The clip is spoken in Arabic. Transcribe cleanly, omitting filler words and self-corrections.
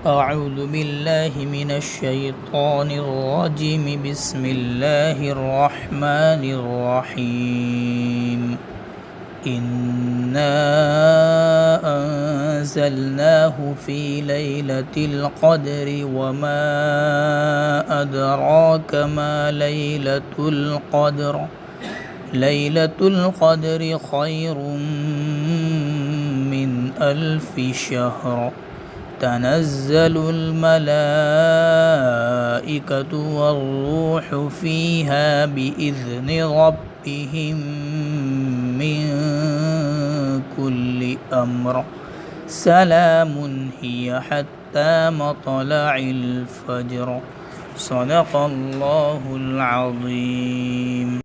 أعوذ بالله من الشيطان الرجيم. بسم الله الرحمن الرحيم. إنا أنزلناه في ليلة القدر وما أدراك ما ليلة القدر. ليلة القدر خير من 1000 شهر. تنزل الملائكة والروح فيها بإذن ربهم من كل أمر. سلام هي حتى مطلع الفجر. صدق الله العظيم.